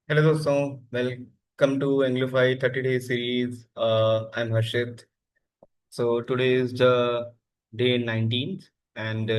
Hello दोस्तों, welcome to Anglofy 30 day series. I am Harshit. So today is the day 19th, and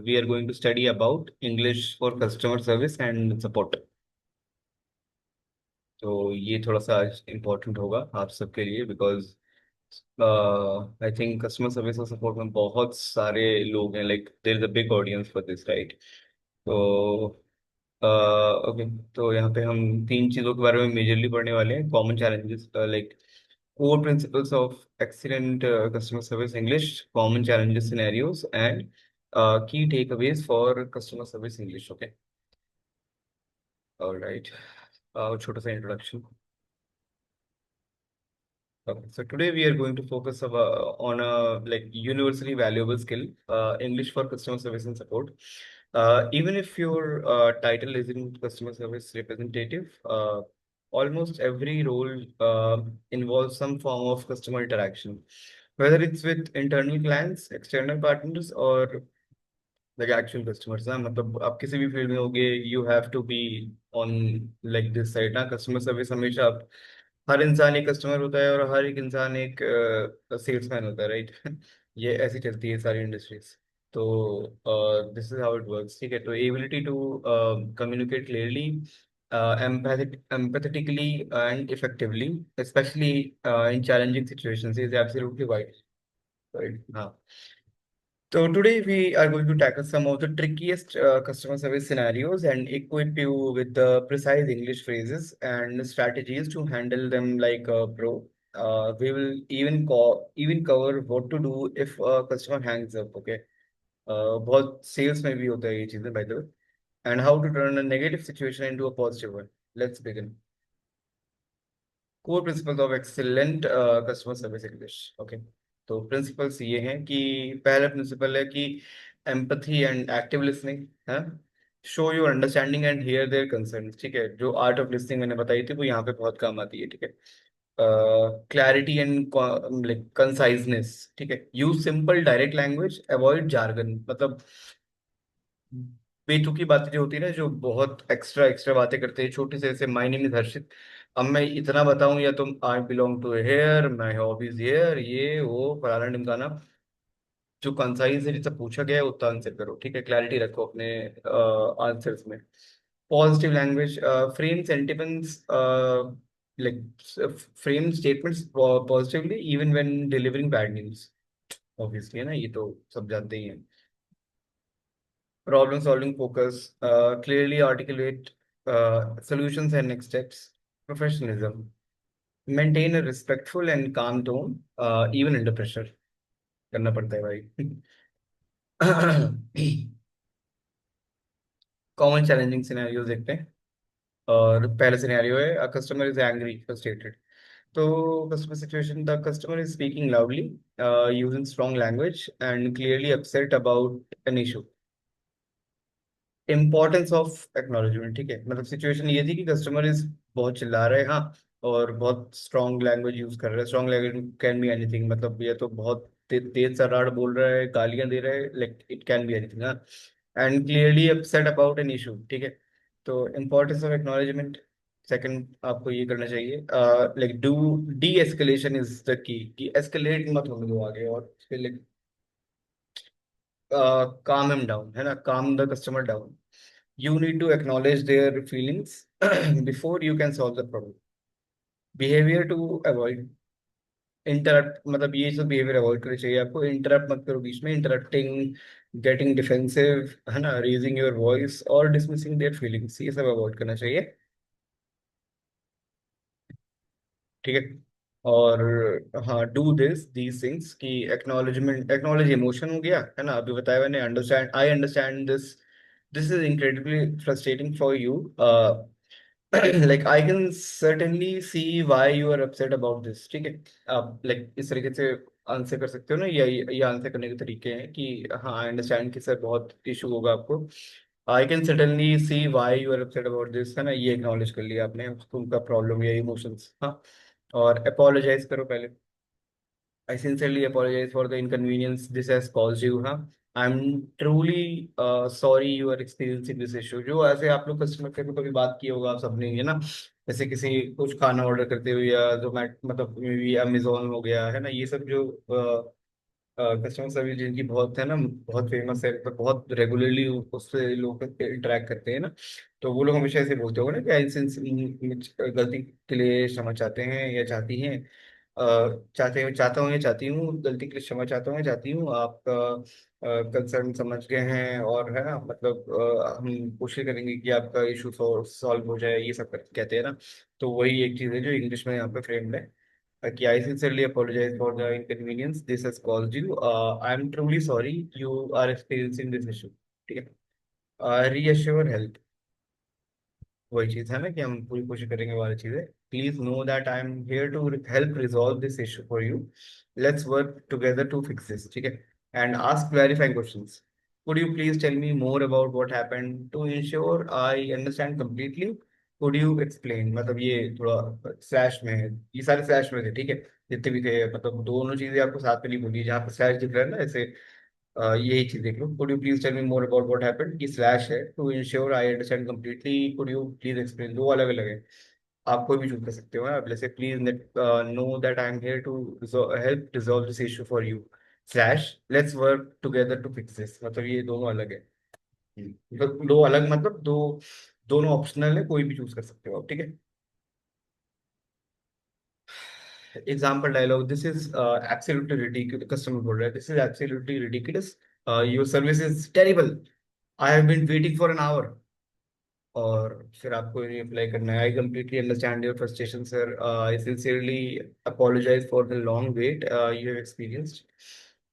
we are going to study about English for customer service and support. तो ये थोड़ा सा important होगा आप सबके लिए because I think customer service और support में बहुत सारे लोग हैं. Like there is a big audience for this, right? तो ओके, तो यहाँ पे हम तीन चीज़ों के बारे में मेजरली पढ़ने वाले हैं. Common challenges, like core principles of excellent customer service English, common challenges scenarios, and key takeaways for customer service English. Okay, all right. छोटा सा introduction. Okay, so today we are going to focus on a like universally valuable skill, English for customer service and support. Even if your title isn't customer service representative, almost every role involves some form of customer interaction, whether it's with internal clients, external partners, or like actual customers. ना मतलब आप किसी भी field में होगे, you have to be on like this side ना. Customer service हमेशा हर इंसान एक कस्टमर होता है और हर एक इंसान एक सेल्समैन होता है, राइट? ये ऐसी चलती है सारी इंडस्ट्रीज. तो this is how it works. ठीक है, तो ability to communicate clearly, empathetically and effectively, especially in challenging situations, is absolutely vital. Right? हाँ. So today we are going to tackle some of the trickiest customer service scenarios and equip you with the precise English phrases and strategies to handle them like a pro. We will even cover what to do if a customer hangs up. Okay, बहुत sales में भी होता है ये चीजें, by the way, and how to turn a negative situation into a positive one. Let's begin. Core principles of excellent customer service English. Okay, तो principles ये हैं कि पहला प्रिंसिपल है कि एम्पथी एंड एक्टिव लिसनिंग है. Show your understanding and hear their concern. ठीक है, जो आर्ट ऑफ लिसनिंग मैंने बताई थी वो यहाँ पे बहुत काम आती है. ठीक है, क्लैरिटी एंड लाइक कंसाइजनेस. ठीक है, use simple direct language, avoid jargon. मतलब बेतुकी बातें जो होती है ना, जो बहुत एक्स्ट्रा एक्स्ट्रा बातें करते हैं, छोटे से ऐसे माय नेम इज हर्षित, अब मैं इतना बताऊं या तुम I belong to here, my hobbies here, ये वो फलाना ढिमकाना. जो कंसाइज है, जिससे पूछा गया है उतना आंसर करो. ठीक है, क्लैरिटी रखो अपने आंसर्स में. Positive language, frame sentiments, like frame statements positively even when delivering bad news. Obviously है ना, ये तो सब जानते ही हैं. Problem solving focus, clearly articulate solutions and next steps. Professionalism, maintain a respectful and calm tone, even under pressure. करना पड़ता है भाई. कॉमन चैलेंजिंग सिनेरियोज देखते हैं. और पहला सिनेरियो है, a customer is angry, frustrated. तो customer situation, the customer is speaking loudly, using strong language and clearly upset about an issue. Importance of acknowledgement. ठीक है, मतलब सिचुएशन ये थी कि कस्टमर इज बहुत चिल्ला रहे हैं, हाँ, और बहुत स्ट्रॉन्ग लैंग्वेज यूज कर रहा है. Strong language can be anything, मतलब ये तो बहुत तेज सा राड़ बोल रहा है, गालियां दे रहा है, like it can be anything. हाँ, and clearly upset about an issue. ठीक है, तो इम्पोर्टेंस ऑफ एक्नॉलेजमेंट, सेकंड आपको ये करना चाहिए, like do D escalation is the key, कि एस्केलेट मत होने दो आगे, और फिर calm him down, है ना, calm the customer down. You need to acknowledge their feelings before you can solve the problem. Behavior to avoid, interrupt, मतलब ये सब बिहेवियर अवॉइड करना चाहिए आपको. इंटरप्ट मत करो बीच में, इंटरप्टिंग, गेटिंग डिफेंसिव, है ना, रेजिंग योर वॉइस और डिसमिसिंग देयर फीलिंग्स, ये सब अवॉइड करना चाहिए. ठीक है, और हाँ, डू दीज थिंग्स की एक्नॉलेजमेंट, एक्नॉलेज इमोशन हो गया, है ना, अभी बताया मैंने. Understand, I understand this, this is incredibly frustrating for you. Like I can certainly see why you are upset about this. ठीक है, आप लाइक इस तरीके से आंसर कर सकते हो ना. ये आंसर करने के तरीके हैं कि हाँ, आई अंडरस्टैंड कि सर बहुत इशू होगा आपको. I can certainly see why you are upset about this, है ना, ये एक्नॉलेज कर लिया आपने उनका प्रॉब्लम या इमोशंस. हाँ, और अपोलोजाइज करो पहले. I sincerely apologize for the inconvenience this has caused you. Huh? I am truly sorry you are experiencing this issue. जो ऐसे आप लोग कस्टमर केयर में कभी बात की होगा आप सबने, है ना, जैसे किसी कुछ खाना ऑर्डर करते हुए या जोमैट मतलब मे बी अमेजोन हो गया, है ना, ये सब जो कस्टमर सर्विस जिनकी बहुत है ना, बहुत फेमस है, तो बहुत रेगुलरली उससे लोग इंटरेक्ट करते हैं ना, तो वो लोग हमेशा ऐसे बोलते होंगे ना कि गलती के लिए क्षमा चाहते हैं या चाहती हैं, चाहता हूँ या चाहती हूँ, गलती के लिए क्षमा चाहता हूँ या चाहती हूँ, आपका कंसर्न समझ गए हैं, और है ना मतलब हम कोशिश करेंगे कि आपका इशू सॉल्व हो जाए, ये सब कहते हैं ना। तो वही एक चीज़ है जो इंग्लिश में यहाँ पे फ्रेम्ड है कि I sincerely apologize for the inconvenience this has caused you. I am truly sorry you are experiencing this issue. ठीक है। reassure help, वही चीज है ना कि हम पूरी कोशिश करेंगे वाली चीजें। Please know that I am here to help resolve this issue for you. Let's work together to fix this. ठीक है। And ask clarifying questions. Could you please tell me more about what happened to ensure I understand completely. Could you explain, मतलब ये थोड़ा slash में है, ये सारे slash में थे, ठीक है, जितने भी थे, मतलब दोनों चीजें आपको साथ में नहीं बोली, जहाँ पर स्लैश दिख रहा है ना ऐसे, यही चीज देख लो। Could you please tell me more about what happened, की स्लैश है, to ensure I understand completely, could you please explain, दो अलग अलग है। आप कोई भी चूज कर सकते हो। आप जैसे please know that I am here to help resolve this issue for you, slash let's work together to fix this, मतलब ये दोनों अलग है। मतलब दो अलग, मतलब दो, दोनों ऑप्शनल है, कोई भी चूज कर सकते हो आप। ठीक है। Example dialogue, this is absolutely ridiculous, customer बोल रहा है, this is absolutely ridiculous, your service is terrible, I have been waiting for an hour. और फिर आपको रिप्लाई करना है, I completely understand your frustration sir, I sincerely apologize for the long wait you have experienced.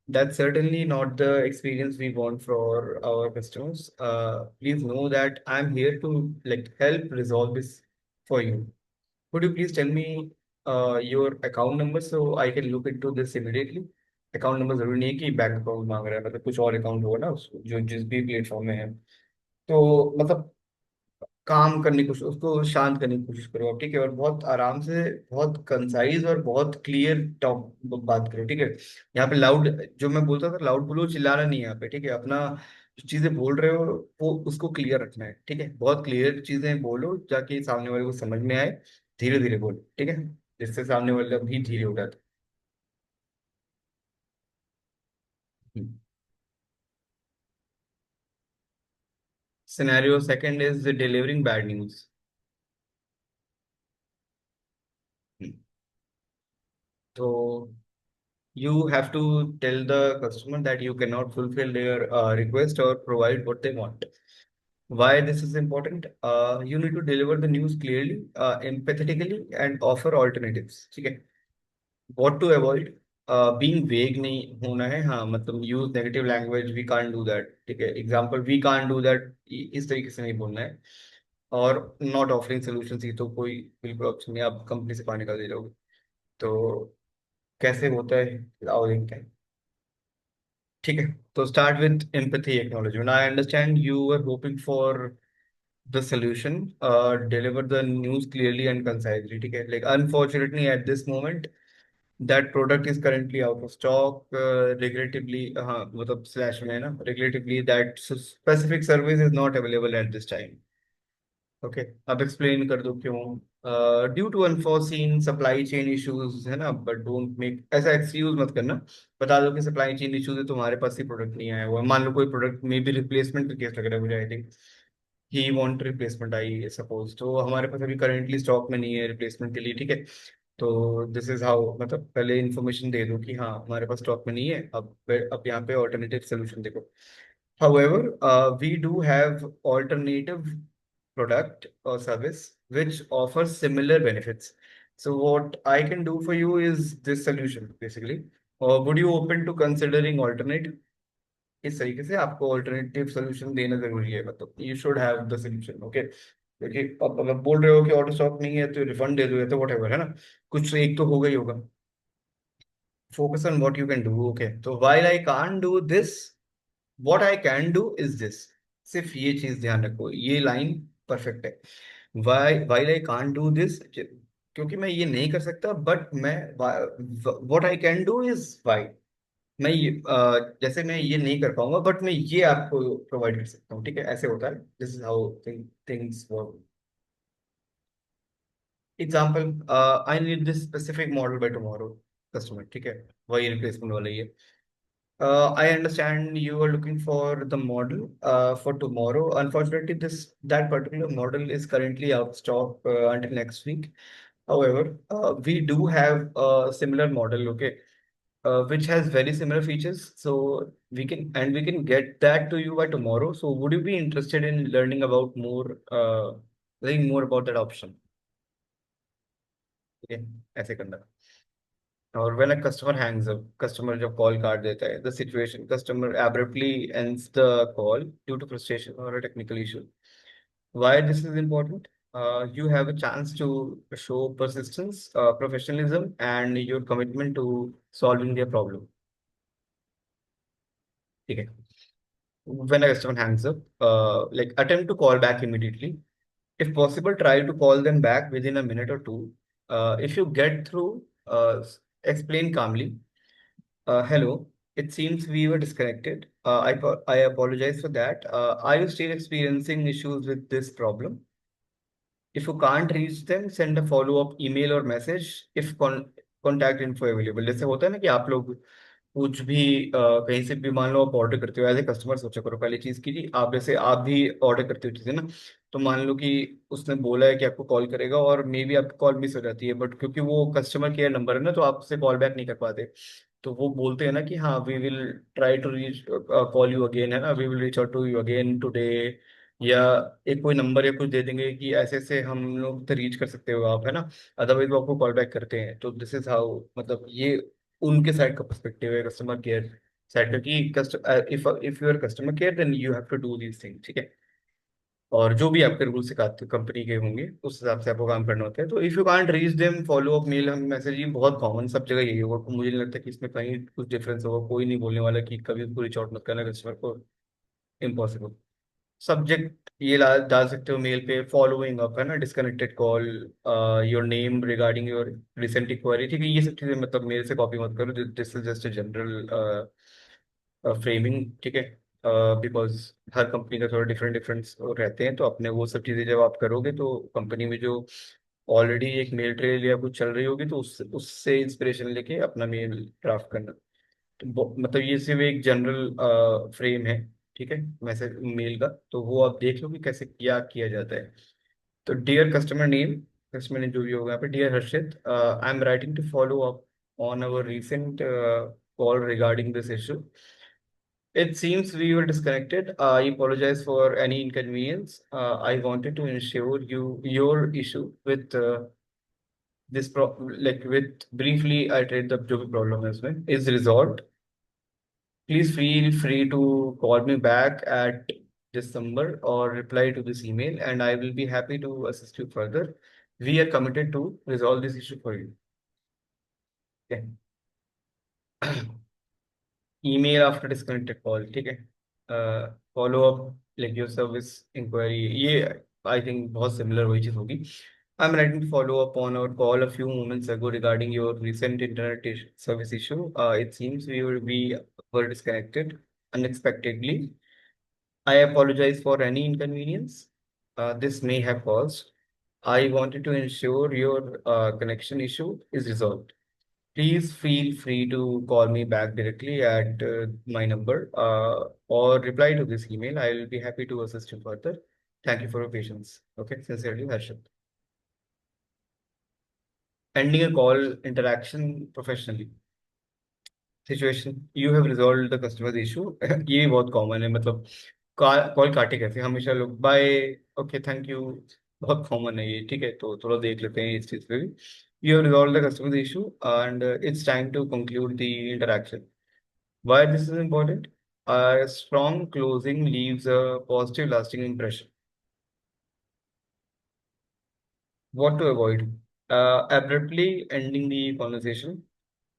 That's certainly not the experience we want for our customers. Please know that I'm here to like help resolve this for you. Could you please tell me your account number so I can look into this immediately? Account number जरूरी नहीं है कि bank account मांग रहा है, मतलब कुछ और अकाउंट होगा ना जो जिस भी प्लेटफॉर्म में है। तो मतलब काम करने की कोशिश, उसको शांत करने की कोशिश करो आप। ठीक है। और बहुत आराम से, बहुत कंसाइज और बहुत क्लियर टॉक बात करो। ठीक है। यहाँ पे लाउड, जो मैं बोलता था लाउड बोलो, चिल्लाना नहीं है यहाँ पे। ठीक है। अपना जो चीजें बोल रहे हो वो उसको क्लियर रखना है। ठीक है। बहुत क्लियर चीजें बोलो ताकि सामने वाले को समझ में आए। धीरे धीरे बोलो। ठीक है। जिससे सामने वाला भी धीरे हो जाता है। Scenario second is delivering bad news. तो you have to tell the customer that you cannot fulfill their request or provide what they want. Why this is important? You need to deliver the news clearly, empathetically, and offer alternatives. ठीक है। What to avoid? Being vague नहीं होना है। हाँ मतलब use negative language, we can't do that। ठीक है। Example, we can't do that, इस तरीके से नहीं बोलना है। और नॉट ऑफरिंग सोल्यूशन, ये तो कोई बिल्कुल ऑप्शन नहीं, आप कंपनी से बाहर निकाल दे रहोगे। तो कैसे होता है, आओ देखते हैं। ठीक है। तो start with empathy acknowledgement. I understand you are hoping for the solution, deliver the news clearly and concisely. ठीक है। Like unfortunately at this moment that product is currently out of stock, relatively, हाँ मतलब slash में है ना, relatively that specific service is not available at this time. Okay. अब explain कर दो क्यों। Due to unforeseen supply chain issues, है ना, बट डोंट मेक, ऐसा एक्सक्यूज मत करना। बता दो कि सप्लाई चेन इश्यूज है, तुम्हारे पास ही प्रोडक्ट नहीं आया हुआ है। मान लो कोई प्रोडक्ट में भी रिप्लेसमेंट का केस लग रहा है मुझे, I think he want replacement, I suppose, तो हमारे पास अभी करेंटली स्टॉक में नहीं है रिप्लेसमेंट के लिए। ठीक है। तो दिस इज हाउ, मतलब पहले इन्फॉर्मेशन दे दो कि हाँ हमारे पास स्टॉक में नहीं है। अब यहाँ पे ऑल्टरनेटिव सोल्यूशन देखो। However, we do have alternative product or service which offers similar benefits. So what I can do for you is this solution basically. Or would you open to considering alternate? इस तरीके से आपको alternative solution देना जरूरी है, मतलब you should have the solution. Okay. क्योंकि अब अगर बोल रहे हो कि ऑटो स्टॉक नहीं है तो रिफंड दे दो या तो वट एवर, है ना, कुछ तो एक तो होगा ही होगा। Focus on what you can do. Okay. तो while I can't do this, what I can do is this। सिर्फ ये चीज ध्यान रखो, ये लाइन परफेक्ट है। while I can't do this, क्योंकि मैं ये नहीं कर सकता, बट मैं what I can do is why। जैसे मैं ये नहीं कर पाऊंगा, बट मैं ये आपको प्रोवाइड कर सकता हूँ, ठीक है? ऐसे होता है, this is how things work. Example, I need this specific model by tomorrow, customer, ठीक है? वही रिप्लेसमेंट वाला ही है। I understand you are looking for the model for tomorrow. Unfortunately, that particular model is currently out of stock until next week. However, we do have a similar model, okay, which has very similar features. So we can get that to you by tomorrow. So would you be interested in learning more about that option? Okay, ऐसे करना। और when a customer hangs up, customer जब call काट देता है, the situation, customer abruptly ends the call due to frustration or a technical issue. Why this is important? You have a chance to show persistence, professionalism, and your commitment to solving their problem. ठीक है? When a customer hangs up, like attempt to call back immediately. If possible, try to call them back within a minute or two. If you get through, explain calmly. Hello. It seems we were disconnected. I apologize for that. Are you still experiencing issues with this problem? If you can't reach them, send a follow-up email or message if contact info available. जैसे होता है ना कि आप लोग कुछ भी कहीं से भी, मान लो आप ऑर्डर करते हो, एज ए कस्टमर सोचा करो पहली चीज की जी, आप जैसे आप भी ऑर्डर करते हो चीजें ना, तो मान लो कि उसने बोला है कि आपको कॉल करेगा और मे बी आपकी कॉल मिस हो जाती है, बट क्योंकि वो कस्टमर केयर नंबर है ना, तो आपसे कॉल बैक नहीं कर पाते। तो वो बोलते हैं ना कि हाँ, we will try to reach call you again, है ना, we will reach out to you again today, या एक कोई नंबर या कुछ दे देंगे कि ऐसे ऐसे हम लोग रीच कर सकते हो आप, है ना। अदरवाइज वो आपको कॉल बैक करते हैं। तो दिस इज हाउ, मतलब ये उनके साइड का पर्सपेक्टिव है, कस्टमर केयर साइड का, कि if if you are customer care then you have to do these thing, ठीक है? और जो भी आपके रूल सिखाते कंपनी के होंगे उस हिसाब से आपको काम करना होता है। तो if you can't reach them, follow up mail, हम मैसेज, ये बहुत कॉमन सब जगह यही होगा। मुझे नहीं लगता कि इसमें कहीं कुछ डिफरेंस होगा। कोई नहीं बोलने वाला कि कभी उसको रीच आउट मत करना कस्टमर को, इम्पॉसिबल। सब्जेक्ट ये डाल सकते हो मेल पे, फॉलोइंग अप, है ना, disconnected call, your name regarding your recent enquiry, ठीक है? ये सब चीजें मतलब मेल से कॉपी मत करो, this is just a general framing, ठीक है? बिकॉज हर कंपनी का थोड़ा डिफरेंट डिफरेंट रहते हैं, तो अपने वो सब चीजें जब आप करोगे तो कंपनी में जो ऑलरेडी एक मेल ट्रेल या कुछ चल रही होगी, तो उससे इंस्पिरेशन लेके अपना मेल ड्राफ्ट करना। तो मतलब ये सिर्फ एक जनरल फ्रेम है, ठीक है, मैसेज मेल का। तो वो आप देख लो कि कैसे क्या किया जाता है। तो dear customer name, customer name जो भी होगा यहाँ पे, dear Harshit, I am writing to follow up on our recent call regarding this issue. It seems we were disconnected. I apologize for any inconvenience. I wanted to ensure your issue with with briefly iterate the जो भी problem है उसमें is resolved. Please feel free to call me back at this number or reply to this email, and I will be happy to assist you further. We are committed to resolve this issue for you. Okay. Email after disconnected call, ठीक है? Follow up like your service enquiry, ये I think बहुत similar वही चीज होगी। I am writing to follow up on our call a few moments ago regarding your recent internet service issue. It seems we were disconnected unexpectedly. I apologize for any inconvenience this may have caused. I wanted to ensure your connection issue is resolved. Please feel free to call me back directly at my number or reply to this email. I will be happy to assist you further. Thank you for your patience. Okay, sincerely, Harshit. Ending a call interaction professionally. Situation, you have resolved the customer's issue. ये भी बहुत common है, मतलब call काटे कैसे हमेशा लोग, bye, okay, thank you, बहुत कॉमन है ये, ठीक है? तो थोड़ा देख लेते हैं इस चीज पे भी। You have resolved the customer's issue and it's time to conclude the interaction. Why this is important? A strong closing leaves a positive, lasting impression. What to avoid? Abruptly ending the conversation,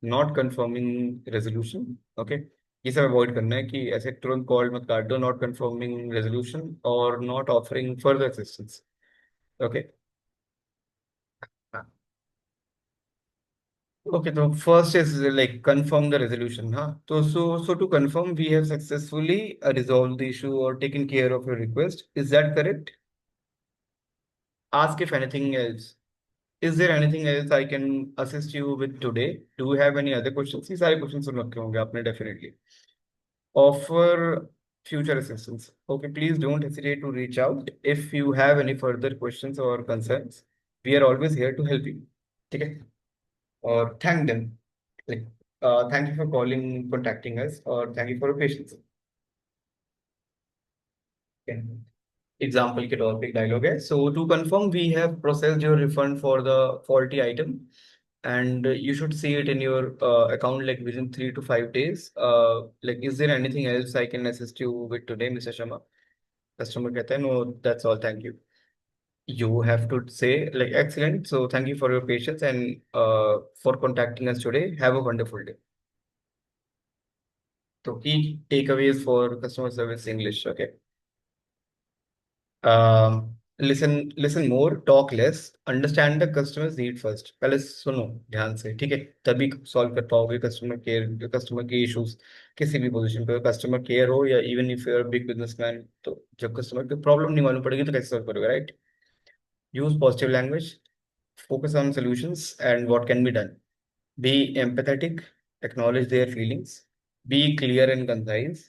not confirming resolution. Okay, ये सब avoid करना है कि ऐसे तुरंत call मत काट दो, नॉट confirming resolution और not offering further assistance. Okay. Okay, so first is like confirm the resolution, huh? So to confirm, we have successfully resolved the issue or taken care of your request. Is that correct? Ask if anything else. Is there anything else I can assist you with today? Do you have any other questions? ये सारे questions सुन रखे होंगे आपने definitely. Offer future assistance. Okay, please don't hesitate to reach out if you have any further questions or concerns. We are always here to help you. ठीक है? Or thank them. Like, thank you for calling, contacting us, or thank you for your patience. Okay. Example के तौर पे एक dialogue है. So to confirm, we have processed your refund for the faulty item, and you should see it in your account like within 3 to 5 days. Like, is there anything else I can assist you with today, Mr. Sharma? Customer कहता है, no, that's all, thank you. You have to say like, excellent. So thank you for your patience and for contacting us today. Have a wonderful day. So key takeaways for customer service English. Okay. Listen more, talk less, understand the customer's need first. पहले सुनो ध्यान से, ठीक है? तभी solve कर पाओगे customer के इश्यूज किसी भी पोजीशन पे, कस्टमर केयर हो या even if you are big businessman, तो जब कस्टमर की प्रॉब्लम नहीं मालूम पड़ेगी तो कैसे सॉल्व करोगे, right? Use positive language, focus on solutions and what can be done. Be empathetic, acknowledge their feelings, be clear and concise,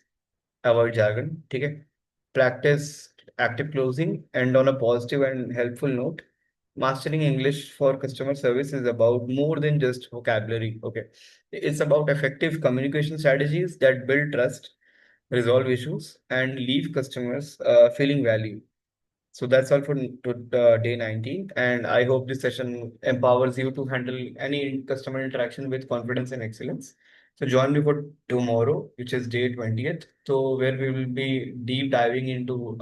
avoid jargon, ठीक है? Practice active closing, and on a positive and helpful note, mastering English for customer service is about more than just vocabulary, okay? It's about effective communication strategies that build trust, resolve issues, and leave customers feeling valued. So that's all for day 19. And I hope this session empowers you to handle any customer interaction with confidence and excellence. So join me for tomorrow, which is day 20th. So where we will be deep diving into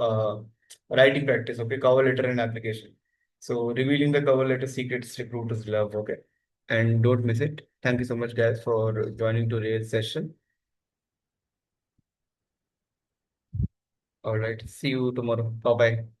writing practice, okay, cover letter and application. So revealing the cover letter secrets recruiters love, okay. And don't miss it. Thank you so much, guys, for joining today's session. All right. See you tomorrow. Bye bye.